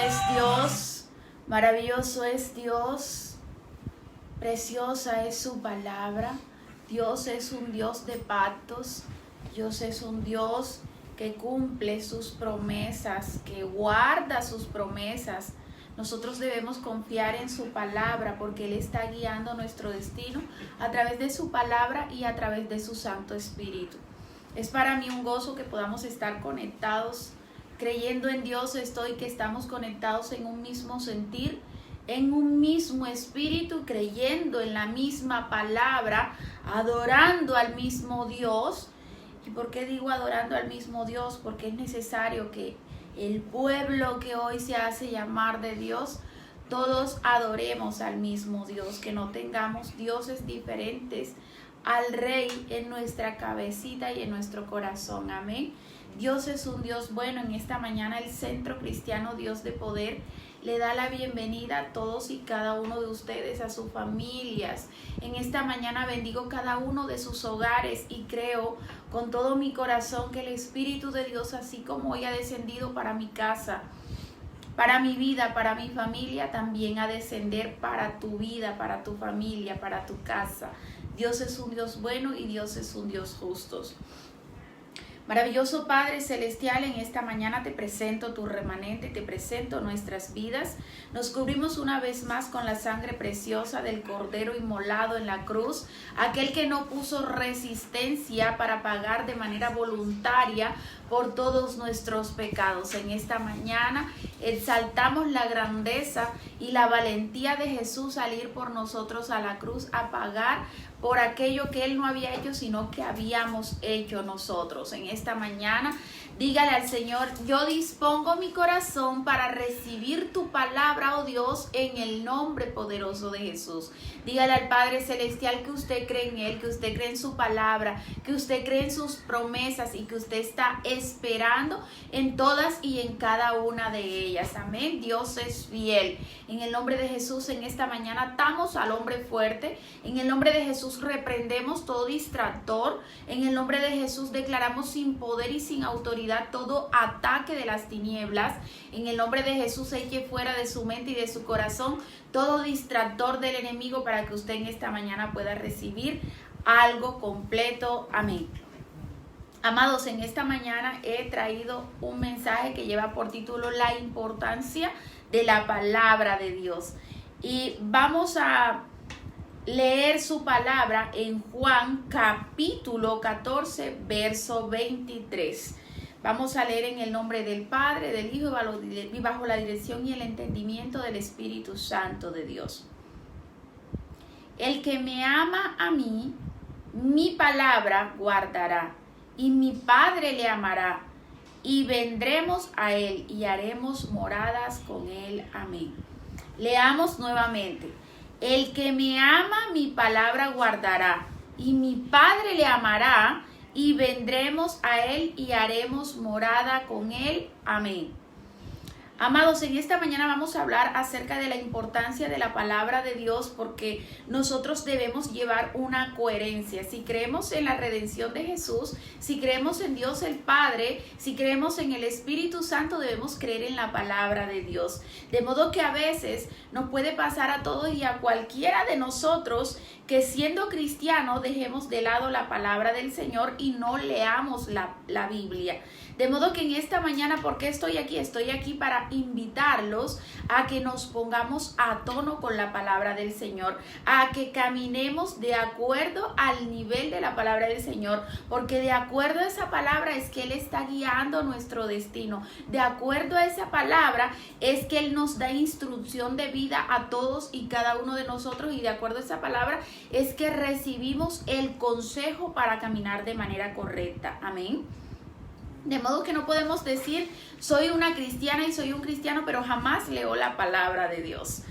es Dios, maravilloso es Dios, preciosa es su palabra. Dios es un Dios de pactos, Dios es un Dios que cumple sus promesas, que guarda sus promesas. Nosotros debemos confiar en su palabra porque Él está guiando nuestro destino a través de su palabra y a través de su Santo Espíritu. Es para mí un gozo que podamos estar conectados, creyendo en Dios que estamos conectados en un mismo sentir, en un mismo espíritu, creyendo en la misma palabra, adorando al mismo Dios. ¿Y por qué digo adorando al mismo Dios? Porque es necesario que el pueblo que hoy se hace llamar de Dios, todos adoremos al mismo Dios, que no tengamos dioses diferentes al Rey en nuestra cabecita y en nuestro corazón. Amén. Dios es un Dios bueno. En esta mañana el Centro Cristiano Dios de Poder le da la bienvenida a todos y cada uno de ustedes, a sus familias. En esta mañana bendigo cada uno de sus hogares y creo con todo mi corazón que el Espíritu de Dios, así como hoy ha descendido para mi casa, para mi vida, para mi familia, también ha de descender para tu vida, para tu familia, para tu casa. Dios es un Dios bueno y Dios es un Dios justo. Maravilloso Padre Celestial, en esta mañana te presento tu remanente, te presento nuestras vidas. Nos cubrimos una vez más con la sangre preciosa del Cordero inmolado en la cruz, aquel que no puso resistencia para pagar de manera voluntaria por todos nuestros pecados. En esta mañana exaltamos la grandeza y la valentía de Jesús al ir por nosotros a la cruz a pagar por aquello que Él no había hecho, sino que habíamos hecho nosotros. En esta mañana, dígale al Señor: yo dispongo mi corazón para recibir tu palabra, oh Dios, en el nombre poderoso de Jesús. Dígale al Padre Celestial que usted cree en Él, que usted cree en su palabra, que usted cree en sus promesas y que usted está esperando en todas y en cada una de ellas. Amén. Dios es fiel. En el nombre de Jesús, en esta mañana atamos al hombre fuerte. En el nombre de Jesús reprendemos todo distractor. En el nombre de Jesús declaramos sin poder y sin autoridad todo ataque de las tinieblas. En el nombre de Jesús eche fuera de su mente y de su corazón todo distractor del enemigo para que usted en esta mañana pueda recibir algo completo. Amén. Amados, en esta mañana he traído un mensaje que lleva por título La importancia de la palabra de Dios. Y vamos a leer su palabra en Juan capítulo 14, verso 23. Vamos a leer en el nombre del Padre, del Hijo y bajo la dirección y el entendimiento del Espíritu Santo de Dios. El que me ama a mí, mi palabra guardará, y mi Padre le amará, y vendremos a él y haremos moradas con él. Amén. Leamos nuevamente. El que me ama, mi palabra guardará, y mi Padre le amará, y vendremos a él y haremos morada con él. Amén. Amados, en esta mañana vamos a hablar acerca de la importancia de la palabra de Dios, porque nosotros debemos llevar una coherencia. Si creemos en la redención de Jesús, si creemos en Dios el Padre, si creemos en el Espíritu Santo, debemos creer en la palabra de Dios. De modo que a veces nos puede pasar a todos y a cualquiera de nosotros que siendo cristianos dejemos de lado la palabra del Señor y no leamos la Biblia. De modo que en esta mañana, ¿por qué estoy aquí? Estoy aquí para invitarlos a que nos pongamos a tono con la palabra del Señor, a que caminemos de acuerdo al nivel de la palabra del Señor, porque de acuerdo a esa palabra es que Él está guiando nuestro destino. De acuerdo a esa palabra es que Él nos da instrucción de vida a todos y cada uno de nosotros, y de acuerdo a esa palabra es que recibimos el consejo para caminar de manera correcta. Amén. De modo que no podemos decir soy una cristiana y soy un cristiano, pero jamás leo la palabra de Dios.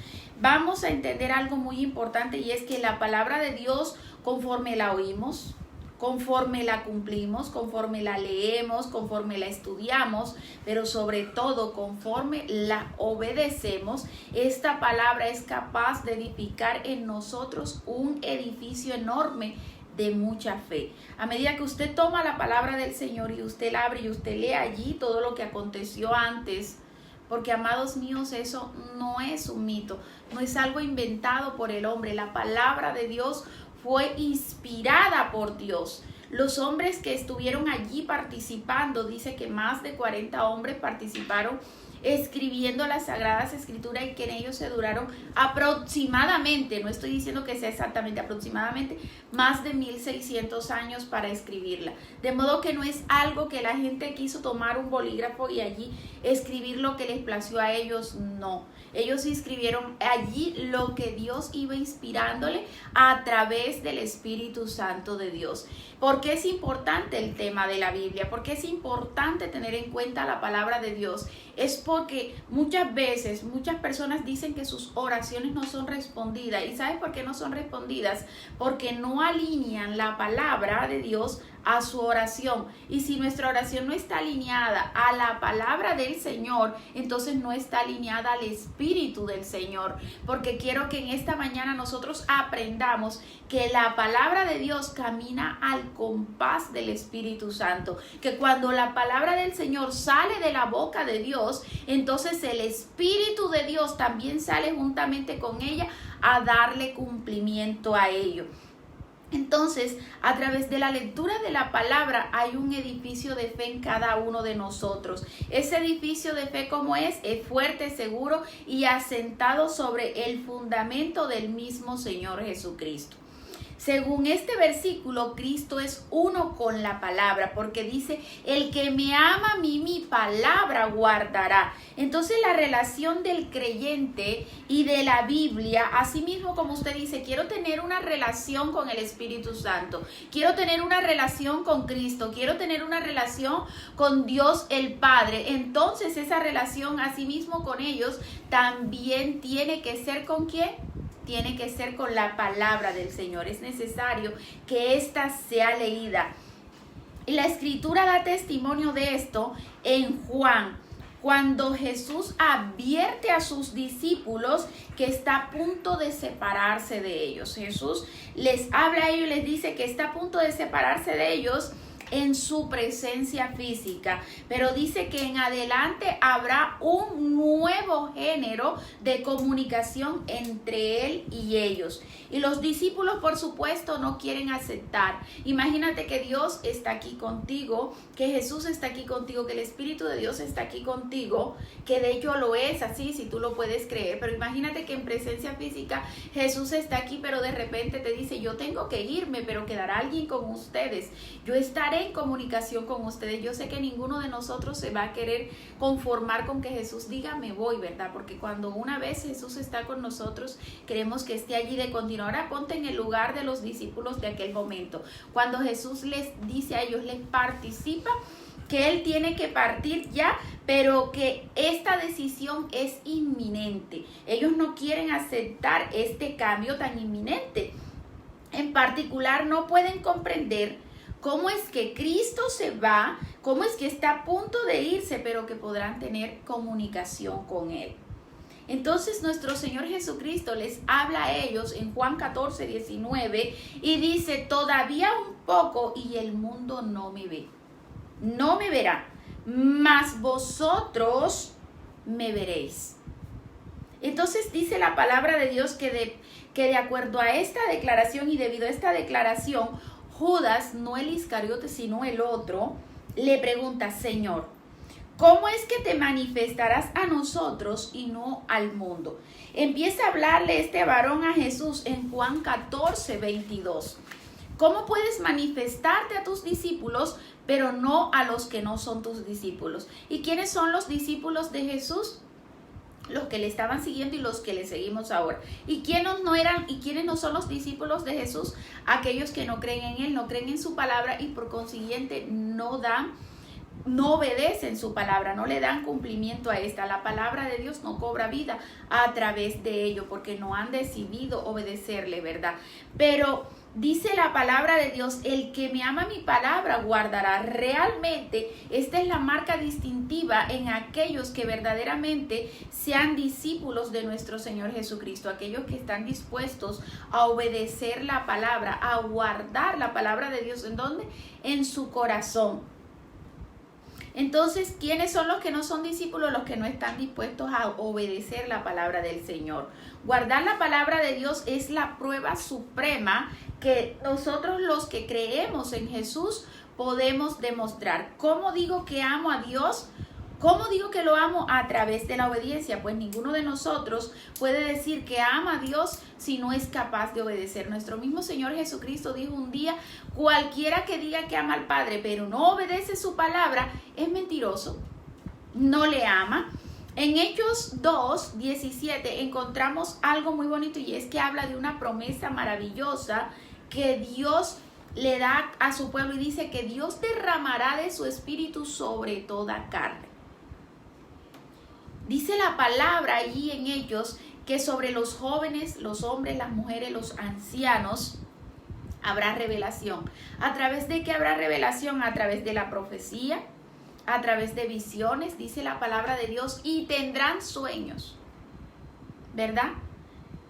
Vamos a entender algo muy importante, y es que la palabra de Dios, conforme la oímos, conforme la cumplimos, conforme la leemos, conforme la estudiamos, pero sobre todo conforme la obedecemos, esta palabra es capaz de edificar en nosotros un edificio enorme de mucha fe. A medida que usted toma la palabra del Señor y usted la abre y usted lee allí todo lo que aconteció antes, Porque, amados míos, eso no es un mito, no es algo inventado por el hombre. La palabra de Dios fue inspirada por Dios. Los hombres que estuvieron allí participando, dice que más de 40 hombres participaron escribiendo las Sagradas Escrituras, y que en ellos se duraron aproximadamente, no estoy diciendo que sea exactamente, aproximadamente más de 1600 años para escribirla. De modo que no es algo que la gente quiso tomar un bolígrafo y allí escribir lo que les plació a ellos, no. Ellos escribieron allí lo que Dios iba inspirándole a través del Espíritu Santo de Dios. ¿Por qué es importante el tema de la Biblia? ¿Por qué es importante tener en cuenta la palabra de Dios? Es porque muchas veces muchas personas dicen que sus oraciones no son respondidas. ¿Y sabes por qué no son respondidas? Porque no alinean la palabra de Dios a su oración. Y si nuestra oración no está alineada a la palabra del Señor, entonces no está alineada al Espíritu del Señor. Porque quiero que en esta mañana nosotros aprendamos que la palabra de Dios camina al compás del Espíritu Santo. Que cuando la palabra del Señor sale de la boca de Dios, entonces el Espíritu de Dios también sale juntamente con ella a darle cumplimiento a ello. Entonces, a través de la lectura de la palabra hay un edificio de fe en cada uno de nosotros. Ese edificio de fe, ¿cómo es? Es fuerte, seguro y asentado sobre el fundamento del mismo Señor Jesucristo. Según este versículo, Cristo es uno con la palabra, porque dice, el que me ama a mí, mi palabra guardará. Entonces la relación del creyente y de la Biblia, así mismo como usted dice, quiero tener una relación con el Espíritu Santo, quiero tener una relación con Cristo, quiero tener una relación con Dios el Padre, entonces esa relación así mismo con ellos también tiene que ser ¿con quién? Tiene que ser con la palabra del Señor. Es necesario que ésta sea leída. Y la Escritura da testimonio de esto en Juan, cuando Jesús advierte a sus discípulos que está a punto de separarse de ellos. Jesús les habla a ellos y les dice que está a punto de separarse de ellos en su presencia física, pero dice que en adelante habrá un nuevo género de comunicación entre él y ellos, y los discípulos por supuesto no quieren aceptar. Imagínate que Dios está aquí contigo, que Jesús está aquí contigo, que el Espíritu de Dios está aquí contigo, que de hecho lo es así, si tú lo puedes creer, pero imagínate que en presencia física Jesús está aquí, pero de repente te dice, yo tengo que irme, pero quedará alguien con ustedes, yo estaré en comunicación con ustedes. Yo sé que ninguno de nosotros se va a querer conformar con que Jesús diga me voy, ¿verdad? Porque cuando una vez Jesús está con nosotros, queremos que esté allí de continuo. Ahora ponte en el lugar de los discípulos de aquel momento. Cuando Jesús les dice a ellos, les participa que Él tiene que partir ya, pero que esta decisión es inminente. Ellos no quieren aceptar este cambio tan inminente. En particular, no pueden comprender cómo es que Cristo se va, cómo es que está a punto de irse, pero que podrán tener comunicación con Él. Entonces nuestro Señor Jesucristo les habla a ellos en Juan 14, 19 y dice, todavía un poco y el mundo no me ve, no me verá, mas vosotros me veréis. Entonces dice la palabra de Dios que de acuerdo a esta declaración y debido a esta declaración, Judas, no el Iscariote, sino el otro, le pregunta, Señor, ¿cómo es que te manifestarás a nosotros y no al mundo? Empieza a hablarle este varón a Jesús en Juan 14, 22. ¿Cómo puedes manifestarte a tus discípulos, pero no a los que no son tus discípulos? ¿Y quiénes son los discípulos de Jesús? Los que le estaban siguiendo y los que le seguimos ahora. ¿Y quiénes no eran y quiénes no son los discípulos de Jesús? Aquellos que no creen en Él, no creen en su palabra y por consiguiente no obedecen su palabra, no le dan cumplimiento a esta. La palabra de Dios no cobra vida a través de ello porque no han decidido obedecerle, ¿verdad? Pero dice la palabra de Dios, el que me ama mi palabra guardará. Realmente esta es la marca distintiva en aquellos que verdaderamente sean discípulos de nuestro Señor Jesucristo, aquellos que están dispuestos a obedecer la palabra, a guardar la palabra de Dios. ¿En dónde? En su corazón. Entonces, ¿quiénes son los que no son discípulos? Los que no están dispuestos a obedecer la palabra del Señor. Guardar la palabra de Dios es la prueba suprema que nosotros los que creemos en Jesús podemos demostrar. ¿Cómo digo que amo a Dios? ¿Cómo digo que lo amo? A través de la obediencia. Pues ninguno de nosotros puede decir que ama a Dios si no es capaz de obedecer. Nuestro mismo Señor Jesucristo dijo un día: cualquiera que diga que ama al Padre pero no obedece su palabra es mentiroso, no le ama. En Hechos 2:17 encontramos algo muy bonito, y es que habla de una promesa maravillosa que Dios le da a su pueblo, y dice que Dios derramará de su espíritu sobre toda carne. Dice la palabra allí en ellos que sobre los jóvenes, los hombres, las mujeres, los ancianos habrá revelación. ¿A través de qué habrá revelación? A través de la profecía, a través de visiones, dice la palabra de Dios, y tendrán sueños, ¿verdad?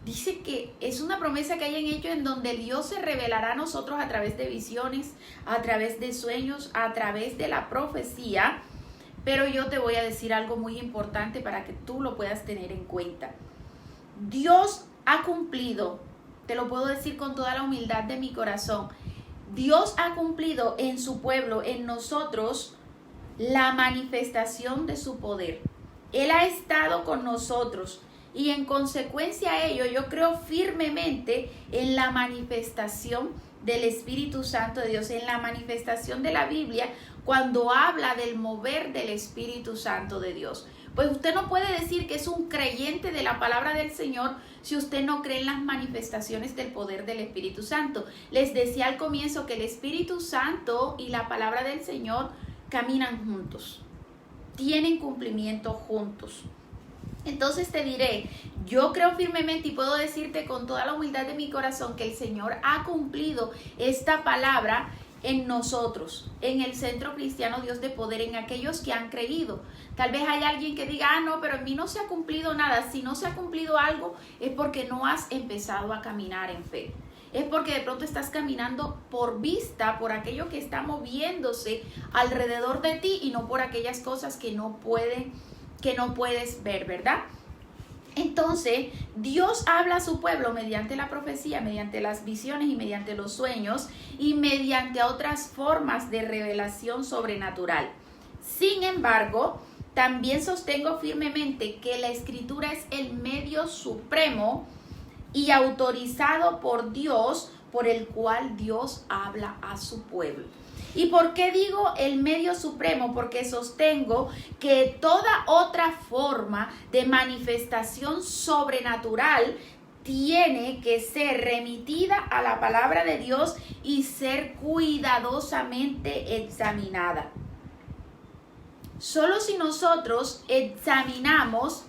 Dice que es una promesa que hay en ellos, en donde Dios se revelará a nosotros a través de visiones, a través de sueños, a través de la profecía. Pero yo te voy a decir algo muy importante para que tú lo puedas tener en cuenta. Dios ha cumplido, te lo puedo decir con toda la humildad de mi corazón, Dios ha cumplido en su pueblo, en nosotros, la manifestación de su poder. Él ha estado con nosotros, y en consecuencia a ello yo creo firmemente en la manifestación del Espíritu Santo de Dios, en la manifestación de la Biblia cuando habla del mover del Espíritu Santo de Dios. Pues usted no puede decir que es un creyente de la palabra del Señor si usted no cree en las manifestaciones del poder del Espíritu Santo. Les decía al comienzo que el Espíritu Santo y la palabra del Señor caminan juntos, tienen cumplimiento juntos. Entonces te diré, yo creo firmemente y puedo decirte con toda la humildad de mi corazón que el Señor ha cumplido esta palabra en nosotros, en el Centro Cristiano Dios de Poder, en aquellos que han creído. Tal vez hay alguien que diga: no, pero en mí no se ha cumplido nada. Si no se ha cumplido algo es porque no has empezado a caminar en fe. Es porque de pronto estás caminando por vista, por aquello que está moviéndose alrededor de ti, y no por aquellas cosas que no puedes ver, ¿verdad? Entonces, Dios habla a su pueblo mediante la profecía, mediante las visiones y mediante los sueños, y mediante otras formas de revelación sobrenatural. Sin embargo, también sostengo firmemente que la Escritura es el medio supremo y autorizado por Dios, por el cual Dios habla a su pueblo. ¿Y por qué digo el medio supremo? Porque sostengo que toda otra forma de manifestación sobrenatural tiene que ser remitida a la palabra de Dios y ser cuidadosamente examinada. Solo si nosotros examinamos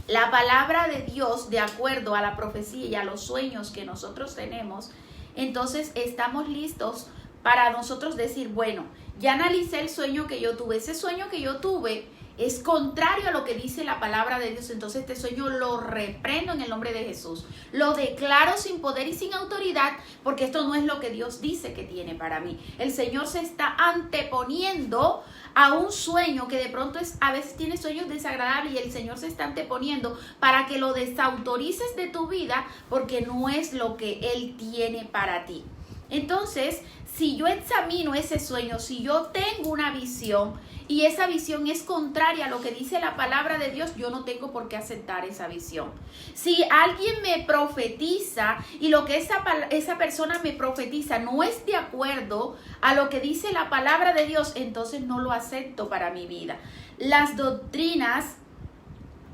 la palabra de Dios de acuerdo a la profecía y a los sueños que nosotros tenemos, entonces estamos listos para nosotros decir: bueno, ya analicé el sueño que yo tuve. Ese sueño que yo tuve es contrario a lo que dice la palabra de Dios. Entonces este sueño lo reprendo en el nombre de Jesús. Lo declaro sin poder y sin autoridad, porque esto no es lo que Dios dice que tiene para mí. El Señor se está anteponiendo a un sueño que de pronto a veces tiene sueños desagradables, y el Señor se está anteponiendo para que lo desautorices de tu vida, porque no es lo que Él tiene para ti. Entonces, si yo examino ese sueño, si yo tengo una visión y esa visión es contraria a lo que dice la palabra de Dios, yo no tengo por qué aceptar esa visión. Si alguien me profetiza y lo que esa persona me profetiza no es de acuerdo a lo que dice la palabra de Dios, entonces no lo acepto para mi vida. Las doctrinas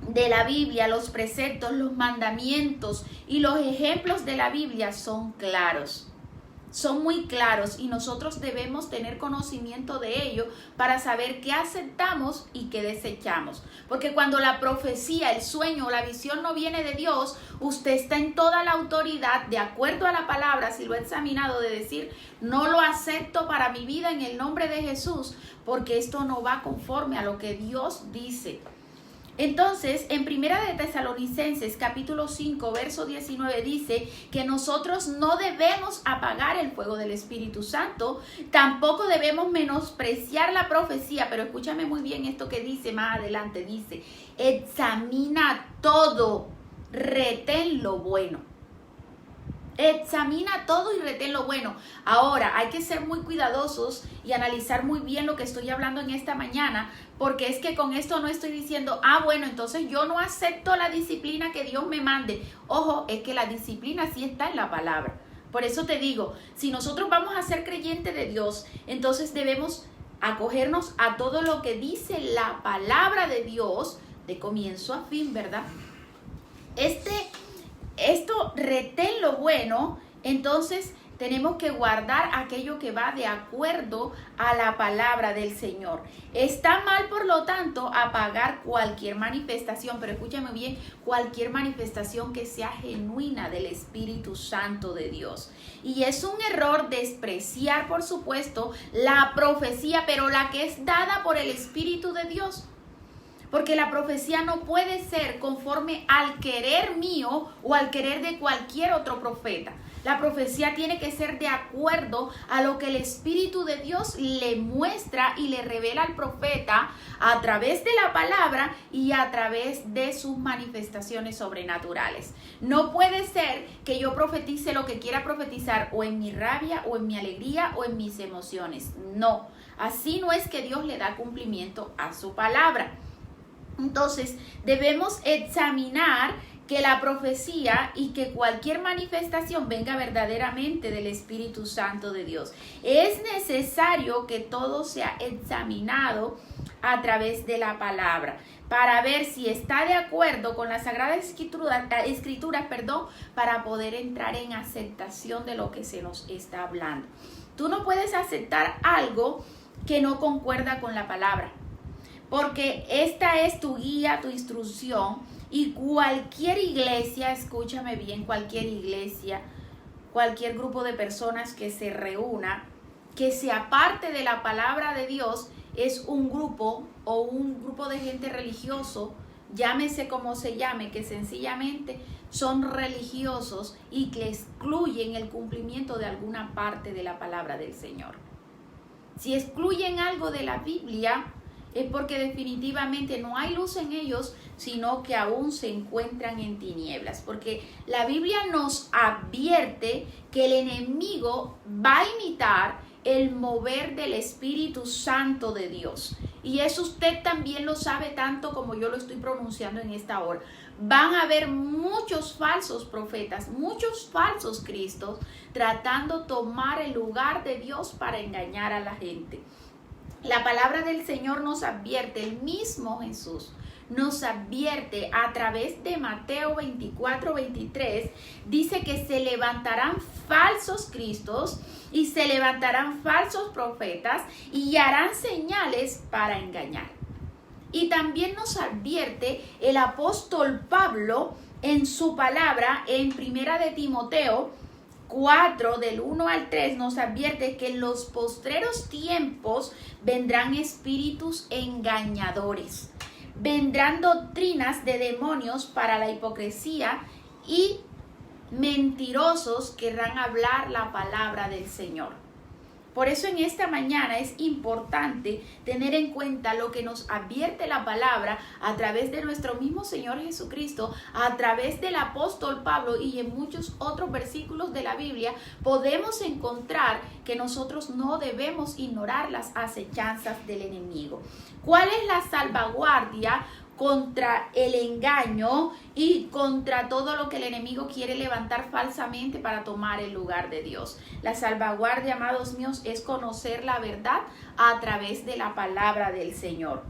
de la Biblia, los preceptos, los mandamientos y los ejemplos de la Biblia son claros. Son muy claros, y nosotros debemos tener conocimiento de ello para saber qué aceptamos y qué desechamos. Porque cuando la profecía, el sueño o la visión no viene de Dios, usted está en toda la autoridad, de acuerdo a la palabra, si lo he examinado, de decir: no lo acepto para mi vida en el nombre de Jesús, porque esto no va conforme a lo que Dios dice. Entonces, en Primera de Tesalonicenses, capítulo 5, verso 19, dice que nosotros no debemos apagar el fuego del Espíritu Santo, tampoco debemos menospreciar la profecía, pero escúchame muy bien esto que dice más adelante, dice, examina todo, retén lo bueno. Examina todo y retén lo bueno. Ahora, hay que ser muy cuidadosos y analizar muy bien lo que estoy hablando en esta mañana, porque es que con esto no estoy diciendo, bueno, entonces yo no acepto la disciplina que Dios me mande. Ojo, es que la disciplina sí está en la palabra. Por eso te digo, si nosotros vamos a ser creyentes de Dios, entonces debemos acogernos a todo lo que dice la palabra de Dios, de comienzo a fin, ¿verdad? Esto retén lo bueno, entonces tenemos que guardar aquello que va de acuerdo a la palabra del Señor. Está mal, por lo tanto, apagar cualquier manifestación, pero escúchame bien, cualquier manifestación que sea genuina del Espíritu Santo de Dios. Y es un error despreciar, por supuesto, la profecía, pero la que es dada por el Espíritu de Dios. Porque la profecía no puede ser conforme al querer mío o al querer de cualquier otro profeta. La profecía tiene que ser de acuerdo a lo que el Espíritu de Dios le muestra y le revela al profeta a través de la palabra y a través de sus manifestaciones sobrenaturales. No puede ser que yo profetice lo que quiera profetizar o en mi rabia o en mi alegría o en mis emociones. No, así no es que Dios le da cumplimiento a su palabra. Entonces, debemos examinar que la profecía y que cualquier manifestación venga verdaderamente del Espíritu Santo de Dios. Es necesario que todo sea examinado a través de la palabra para ver si está de acuerdo con las Sagradas Escrituras, para poder entrar en aceptación de lo que se nos está hablando. Tú no puedes aceptar algo que no concuerda con la palabra, porque esta es tu guía, tu instrucción, y cualquier iglesia, escúchame bien, cualquier iglesia, cualquier grupo de personas que se reúna, que se aparte de la palabra de Dios, es un grupo o un grupo de gente religioso, llámese como se llame, que sencillamente son religiosos y que excluyen el cumplimiento de alguna parte de la palabra del Señor. Si excluyen algo de la Biblia, es porque definitivamente no hay luz en ellos, sino que aún se encuentran en tinieblas. Porque la Biblia nos advierte que el enemigo va a imitar el mover del Espíritu Santo de Dios. Y eso usted también lo sabe tanto como yo lo estoy pronunciando en esta hora. Van a haber muchos falsos profetas, muchos falsos cristos, tratando de tomar el lugar de Dios para engañar a la gente. La palabra del Señor nos advierte, el mismo Jesús nos advierte a través de Mateo 24:23, dice que se levantarán falsos cristos y se levantarán falsos profetas y harán señales para engañar. Y también nos advierte el apóstol Pablo en su palabra en Primera de Timoteo 4, del 1 al 3, nos advierte que en los postreros tiempos vendrán espíritus engañadores, vendrán doctrinas de demonios para la hipocresía y mentirosos querrán hablar la palabra del Señor. Por eso en esta mañana es importante tener en cuenta lo que nos advierte la palabra a través de nuestro mismo Señor Jesucristo, a través del apóstol Pablo y en muchos otros versículos de la Biblia. Podemos encontrar que nosotros no debemos ignorar las acechanzas del enemigo. ¿Cuál es la salvaguardia contra el engaño y contra todo lo que el enemigo quiere levantar falsamente para tomar el lugar de Dios? La salvaguardia, amados míos, es conocer la verdad a través de la palabra del Señor.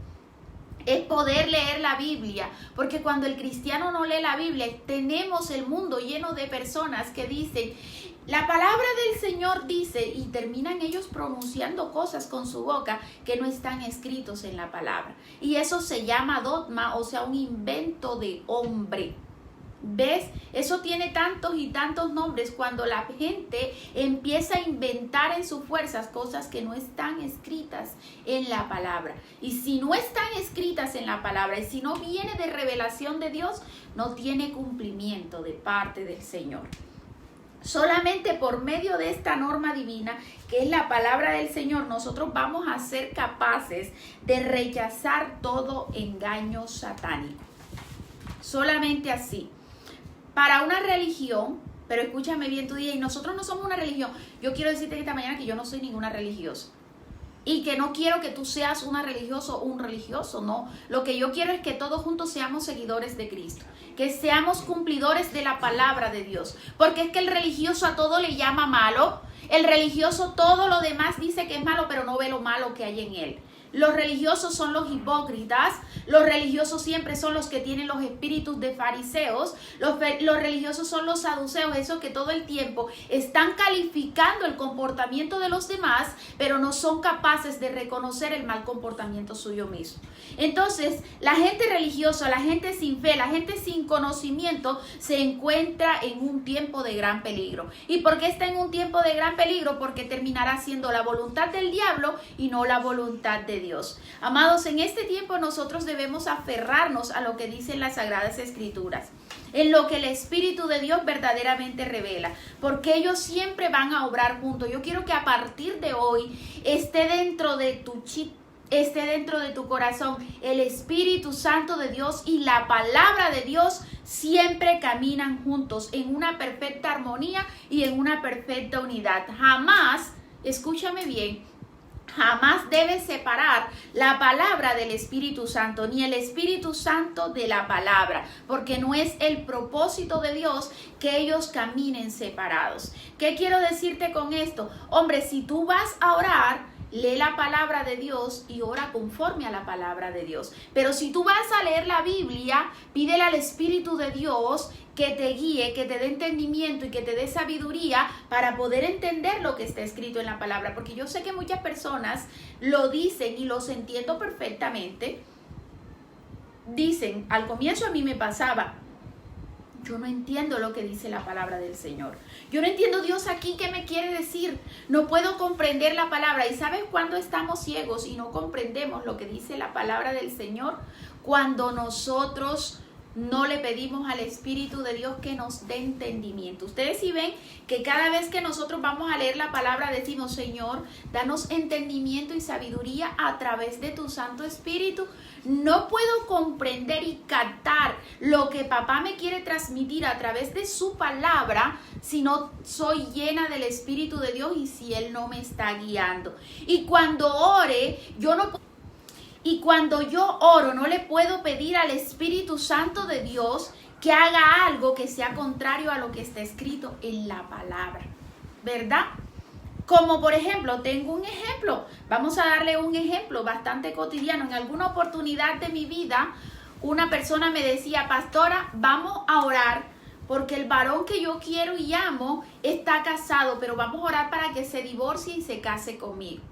Es poder leer la Biblia, porque cuando el cristiano no lee la Biblia, tenemos el mundo lleno de personas que dicen, la palabra del Señor dice, y terminan ellos pronunciando cosas con su boca que no están escritos en la palabra. Y eso se llama dogma, o sea, un invento de hombre. ¿Ves? Eso tiene tantos y tantos nombres cuando la gente empieza a inventar en sus fuerzas cosas que no están escritas en la palabra. Y si no están escritas en la palabra y si no viene de revelación de Dios, no tiene cumplimiento de parte del Señor. Solamente por medio de esta norma divina, que es la palabra del Señor, nosotros vamos a ser capaces de rechazar todo engaño satánico. Solamente así. Para una religión, pero escúchame bien tu día, y nosotros no somos una religión. Yo quiero decirte esta mañana que yo no soy ninguna religiosa. Y que no quiero que tú seas una religiosa o un religioso, no. Lo que yo quiero es que todos juntos seamos seguidores de Cristo. Que seamos cumplidores de la palabra de Dios. Porque es que el religioso a todo le llama malo. El religioso todo lo demás dice que es malo, pero no ve lo malo que hay en él. Los religiosos son los hipócritas, los religiosos siempre son los que tienen los espíritus de fariseos, los religiosos son los saduceos, esos que todo el tiempo están calificando el comportamiento de los demás, pero no son capaces de reconocer el mal comportamiento suyo mismo. Entonces, la gente religiosa, la gente sin fe, la gente sin conocimiento se encuentra en un tiempo de gran peligro. ¿Y por qué está en un tiempo de gran peligro? Porque terminará siendo la voluntad del diablo y no la voluntad de Dios. Amados, en este tiempo nosotros debemos aferrarnos a lo que dicen las Sagradas Escrituras, en lo que el Espíritu de Dios verdaderamente revela, porque ellos siempre van a obrar juntos. Yo quiero que a partir de hoy esté dentro de tu chip, esté dentro de tu corazón el Espíritu Santo de Dios y la palabra de Dios siempre caminan juntos en una perfecta armonía y en una perfecta unidad. Jamás, escúchame bien, jamás debes separar la palabra del Espíritu Santo, ni el Espíritu Santo de la palabra, porque no es el propósito de Dios que ellos caminen separados. ¿Qué quiero decirte con esto? Hombre, si tú vas a orar, lee la palabra de Dios y ora conforme a la palabra de Dios. Pero si tú vas a leer la Biblia, pídele al Espíritu de Dios que te guíe, que te dé entendimiento y que te dé sabiduría para poder entender lo que está escrito en la palabra. Porque yo sé que muchas personas lo dicen y los entiendo perfectamente. Dicen, al comienzo a mí me pasaba, yo no entiendo lo que dice la palabra del Señor. Yo no entiendo Dios aquí qué me quiere decir. No puedo comprender la palabra. ¿Y sabes cuándo estamos ciegos y no comprendemos lo que dice la palabra del Señor? Cuando nosotros no le pedimos al Espíritu de Dios que nos dé entendimiento. Ustedes sí ven que cada vez que nosotros vamos a leer la palabra decimos, Señor, danos entendimiento y sabiduría a través de tu Santo Espíritu. No puedo comprender y captar lo que papá me quiere transmitir a través de su palabra si no soy llena del Espíritu de Dios y si Él no me está guiando. Y cuando ore, cuando yo oro, no le puedo pedir al Espíritu Santo de Dios que haga algo que sea contrario a lo que está escrito en la palabra, ¿verdad? Como por ejemplo, tengo un ejemplo, vamos a darle un ejemplo bastante cotidiano. En alguna oportunidad de mi vida, una persona me decía, pastora, vamos a orar porque el varón que yo quiero y amo está casado, pero vamos a orar para que se divorcie y se case conmigo.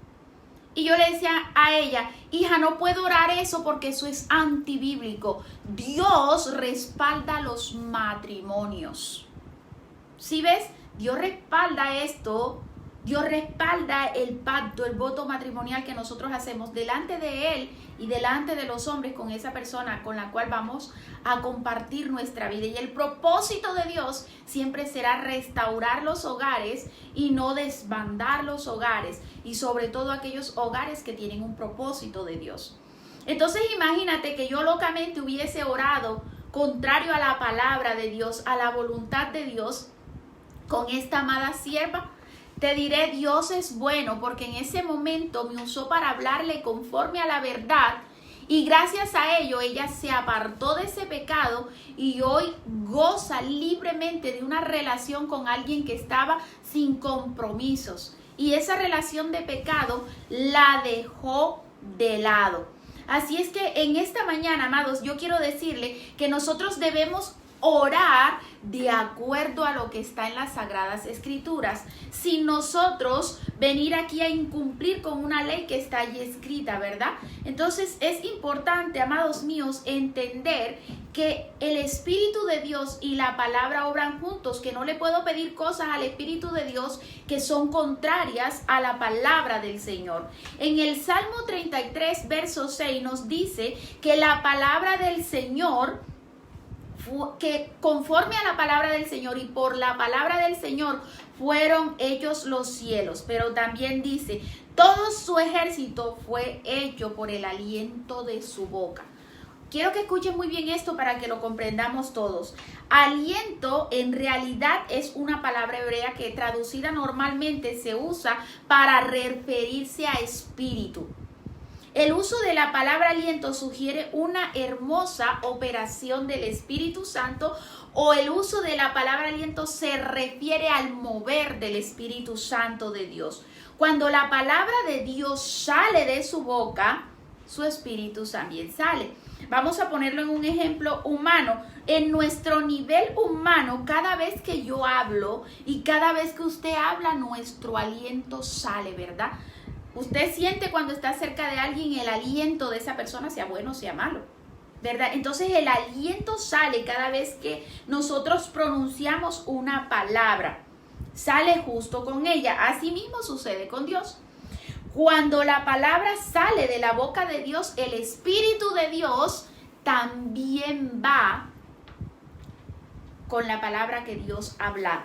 Y yo le decía a ella, hija, no puedo orar eso porque eso es antibíblico. Dios respalda los matrimonios. ¿Sí ves? Dios respalda esto. Dios respalda el pacto, el voto matrimonial que nosotros hacemos delante de Él y delante de los hombres con esa persona con la cual vamos a compartir nuestra vida. Y el propósito de Dios siempre será restaurar los hogares y no desbandar los hogares, y sobre todo aquellos hogares que tienen un propósito de Dios. Entonces imagínate que yo locamente hubiese orado contrario a la palabra de Dios, a la voluntad de Dios, con esta amada sierva. Te diré, Dios es bueno, porque en ese momento me usó para hablarle conforme a la verdad, y gracias a ello ella se apartó de ese pecado y hoy goza libremente de una relación con alguien que estaba sin compromisos, y esa relación de pecado la dejó de lado. Así es que en esta mañana, amados, yo quiero decirle que nosotros debemos orar de acuerdo a lo que está en las Sagradas Escrituras, sin nosotros venir aquí a incumplir con una ley que está allí escrita, ¿verdad? Entonces es importante, amados míos, entender que el Espíritu de Dios y la palabra obran juntos, que no le puedo pedir cosas al Espíritu de Dios que son contrarias a la palabra del Señor. En el Salmo 33, verso 6 nos dice que la palabra del Señor, que conforme a la palabra del Señor y por la palabra del Señor fueron hechos los cielos, pero también dice, todo su ejército fue hecho por el aliento de su boca. Quiero que escuchen muy bien esto para que lo comprendamos todos. Aliento en realidad es una palabra hebrea que traducida normalmente se usa para referirse a espíritu. El uso de la palabra aliento sugiere una hermosa operación del Espíritu Santo, o el uso de la palabra aliento se refiere al mover del Espíritu Santo de Dios. Cuando la palabra de Dios sale de su boca, su espíritu también sale. Vamos a ponerlo en un ejemplo humano. En nuestro nivel humano, cada vez que yo hablo y cada vez que usted habla, nuestro aliento sale, ¿verdad? Usted siente cuando está cerca de alguien el aliento de esa persona, sea bueno o sea malo, ¿verdad? Entonces el aliento sale cada vez que nosotros pronunciamos una palabra. Sale justo con ella. Así mismo sucede con Dios. Cuando la palabra sale de la boca de Dios, el Espíritu de Dios también va con la palabra que Dios ha hablado.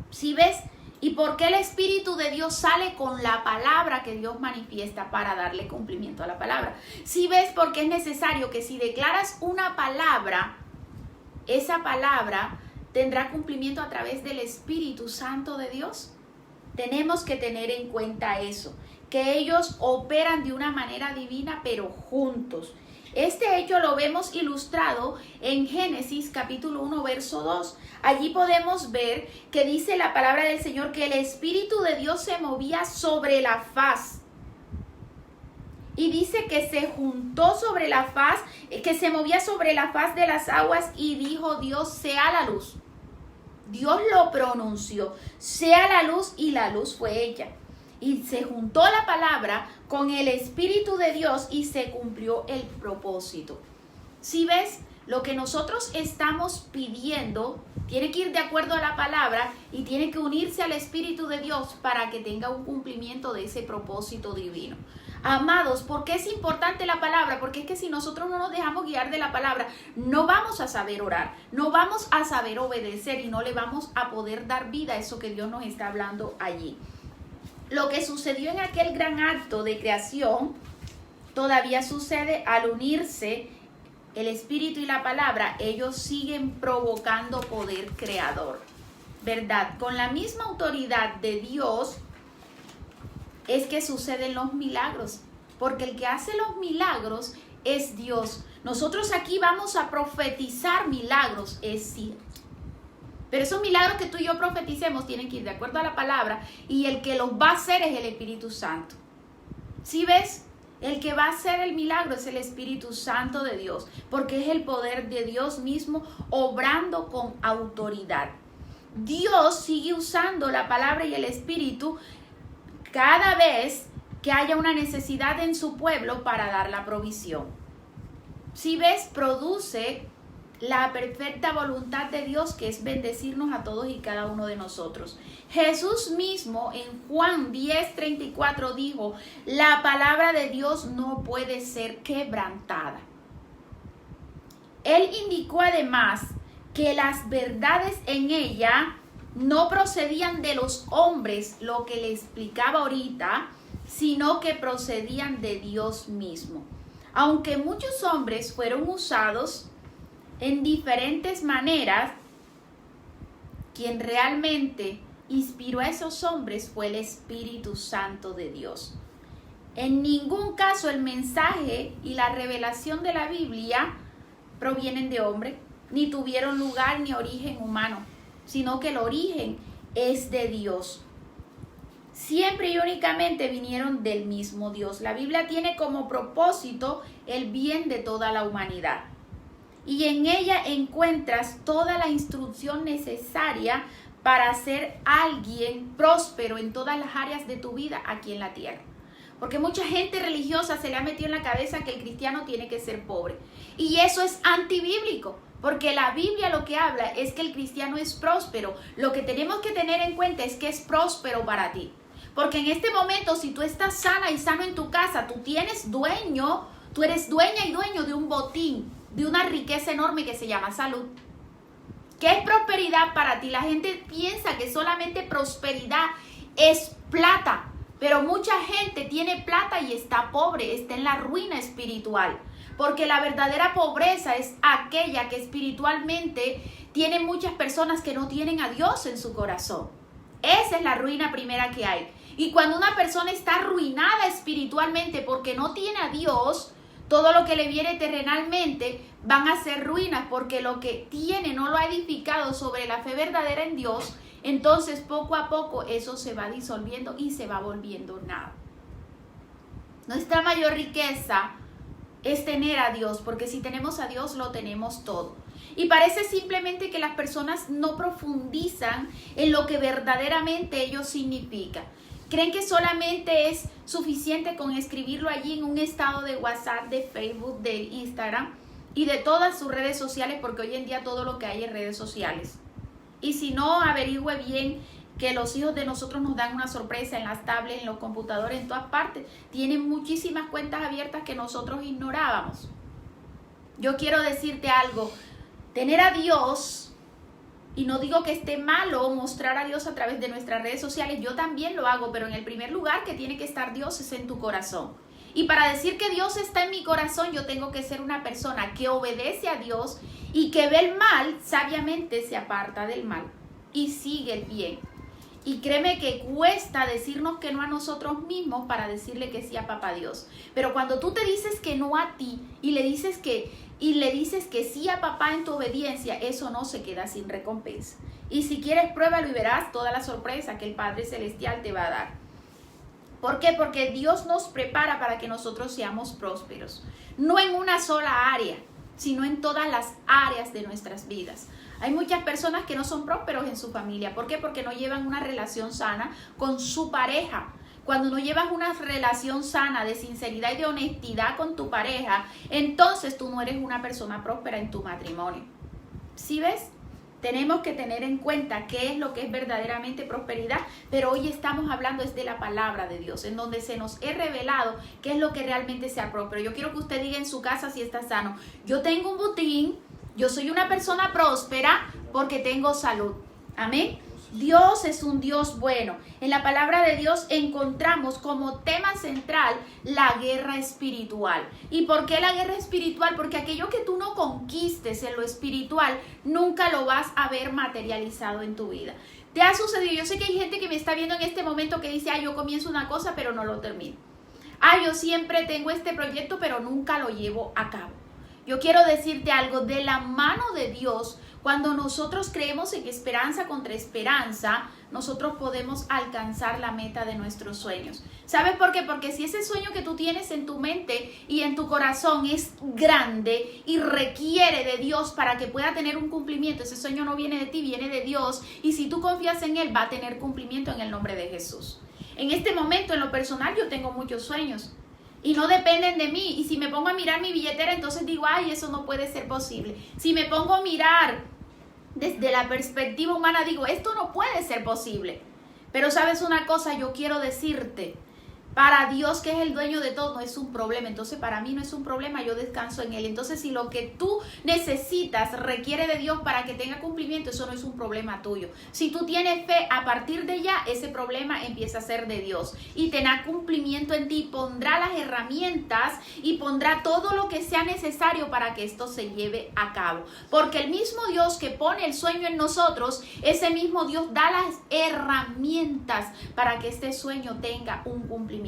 ¿Sí ves? ¿Y por qué el Espíritu de Dios sale con la palabra que Dios manifiesta para darle cumplimiento a la palabra? ¿Sí ves? Porque es necesario que si declaras una palabra, esa palabra tendrá cumplimiento a través del Espíritu Santo de Dios. Tenemos que tener en cuenta eso, que ellos operan de una manera divina, pero juntos. Este hecho lo vemos ilustrado en Génesis capítulo 1, verso 2. Allí podemos ver que dice la palabra del Señor que el Espíritu de Dios se movía sobre la faz. Y dice que se juntó sobre la faz, que se movía sobre la faz de las aguas y dijo Dios, sea la luz. Dios lo pronunció, sea la luz, y la luz fue hecha. Y se juntó la palabra con el Espíritu de Dios y se cumplió el propósito. Si ves, lo que nosotros estamos pidiendo tiene que ir de acuerdo a la palabra y tiene que unirse al Espíritu de Dios para que tenga un cumplimiento de ese propósito divino. Amados, ¿por qué es importante la palabra? Porque es que si nosotros no nos dejamos guiar de la palabra, no vamos a saber orar, no vamos a saber obedecer y no le vamos a poder dar vida a eso que Dios nos está hablando allí. Lo que sucedió en aquel gran acto de creación todavía sucede al unirse el Espíritu y la palabra. Ellos siguen provocando poder creador, ¿verdad? Con la misma autoridad de Dios es que suceden los milagros, porque el que hace los milagros es Dios. Nosotros aquí vamos a profetizar milagros, es cierto. Pero esos milagros que tú y yo profeticemos tienen que ir de acuerdo a la palabra, y el que los va a hacer es el Espíritu Santo. ¿Sí ves? El que va a hacer el milagro es el Espíritu Santo de Dios, porque es el poder de Dios mismo obrando con autoridad. Dios sigue usando la palabra y el Espíritu cada vez que haya una necesidad en su pueblo para dar la provisión. Si ves, produce la perfecta voluntad de Dios, que es bendecirnos a todos y cada uno de nosotros. Jesús mismo en Juan 10:34 dijo, la palabra de Dios no puede ser quebrantada. Él indicó además que las verdades en ella no procedían de los hombres, lo que le explicaba ahorita, sino que procedían de Dios mismo. Aunque muchos hombres fueron usados en diferentes maneras, quien realmente inspiró a esos hombres fue el Espíritu Santo de Dios. En ningún caso el mensaje y la revelación de la Biblia provienen de hombre, ni tuvieron lugar ni origen humano, sino que el origen es de Dios. Siempre y únicamente vinieron del mismo Dios. La Biblia tiene como propósito el bien de toda la humanidad. y en ella encuentras toda la instrucción necesaria para ser alguien próspero en todas las áreas de tu vida aquí en la tierra. Porque mucha gente religiosa se le ha metido en la cabeza que el cristiano tiene que ser pobre. Y eso es antibíblico, porque la Biblia lo que habla es que el cristiano es próspero. Lo que tenemos que tener en cuenta es que es próspero para ti. Porque en este momento, si tú estás sana y sano en tu casa, tú eres dueña y dueño de un botín, de una riqueza enorme que se llama salud. ¿Qué es prosperidad para ti? La gente piensa que solamente prosperidad es plata, pero mucha gente tiene plata y está pobre, está en la ruina espiritual. Porque la verdadera pobreza es aquella que espiritualmente tienen muchas personas que no tienen a Dios en su corazón. Esa es la ruina primera que hay. Y cuando una persona está arruinada espiritualmente porque no tiene a Dios, todo lo que le viene terrenalmente van a ser ruinas, porque lo que tiene no lo ha edificado sobre la fe verdadera en Dios. Entonces poco a poco eso se va disolviendo y se va volviendo nada. Nuestra mayor riqueza es tener a Dios, porque si tenemos a Dios lo tenemos todo. Y parece simplemente que las personas no profundizan en lo que verdaderamente ello significa. Creen que solamente es suficiente con escribirlo allí en un estado de WhatsApp, de Facebook, de Instagram y de todas sus redes sociales, porque hoy en día todo lo que hay es redes sociales. Y si no, averigüe bien que los hijos de nosotros nos dan una sorpresa en las tablets, en los computadores, en todas partes. Tienen muchísimas cuentas abiertas que nosotros ignorábamos. Yo quiero decirte algo, tener a Dios, y no digo que esté malo mostrar a Dios a través de nuestras redes sociales, yo también lo hago, pero en el primer lugar que tiene que estar Dios es en tu corazón. Y para decir que Dios está en mi corazón, yo tengo que ser una persona que obedece a Dios y que ve el mal, sabiamente se aparta del mal y sigue el bien. Y créeme que cuesta decirnos que no a nosotros mismos para decirle que sí a Papá Dios. Pero cuando tú te dices que no a ti y le dices que sí a Papá en tu obediencia, eso no se queda sin recompensa. Y si quieres, pruébalo y verás toda la sorpresa que el Padre Celestial te va a dar. ¿Por qué? Porque Dios nos prepara para que nosotros seamos prósperos. No en una sola área, sino en todas las áreas de nuestras vidas. Hay muchas personas que no son prósperos en su familia. ¿Por qué? Porque no llevan una relación sana con su pareja. Cuando no llevas una relación sana de sinceridad y de honestidad con tu pareja, entonces tú no eres una persona próspera en tu matrimonio. ¿Sí ves? Tenemos que tener en cuenta qué es lo que es verdaderamente prosperidad, pero hoy estamos hablando es de la palabra de Dios, en donde se nos es revelado qué es lo que realmente sea próspero. Yo quiero que usted diga en su casa si está sano: yo tengo un botín, yo soy una persona próspera porque tengo salud. Amén. Dios es un Dios bueno. En la palabra de Dios encontramos como tema central la guerra espiritual. ¿Y por qué la guerra espiritual? Porque aquello que tú no conquistes en lo espiritual, nunca lo vas a ver materializado en tu vida. ¿Te ha sucedido? Yo sé que hay gente que me está viendo en este momento que dice: yo comienzo una cosa pero no lo termino. Yo siempre tengo este proyecto pero nunca lo llevo a cabo. Yo quiero decirte algo, de la mano de Dios, cuando nosotros creemos en esperanza contra esperanza, nosotros podemos alcanzar la meta de nuestros sueños. ¿Sabes por qué? Porque si ese sueño que tú tienes en tu mente y en tu corazón es grande y requiere de Dios para que pueda tener un cumplimiento, ese sueño no viene de ti, viene de Dios, y si tú confías en Él, va a tener cumplimiento en el nombre de Jesús. En este momento, en lo personal, yo tengo muchos sueños y no dependen de mí. Y si me pongo a mirar mi billetera, entonces digo: eso no puede ser posible. Si me pongo a mirar desde la perspectiva humana, digo: esto no puede ser posible. Pero ¿sabes una cosa? Yo quiero decirte, para Dios, que es el dueño de todo, no es un problema. Entonces para mí no es un problema, yo descanso en Él. Entonces si lo que tú necesitas requiere de Dios para que tenga cumplimiento, eso no es un problema tuyo. Si tú tienes fe, a partir de ya ese problema empieza a ser de Dios y tendrá cumplimiento en ti, pondrá las herramientas y pondrá todo lo que sea necesario para que esto se lleve a cabo. Porque el mismo Dios que pone el sueño en nosotros, ese mismo Dios da las herramientas para que este sueño tenga un cumplimiento.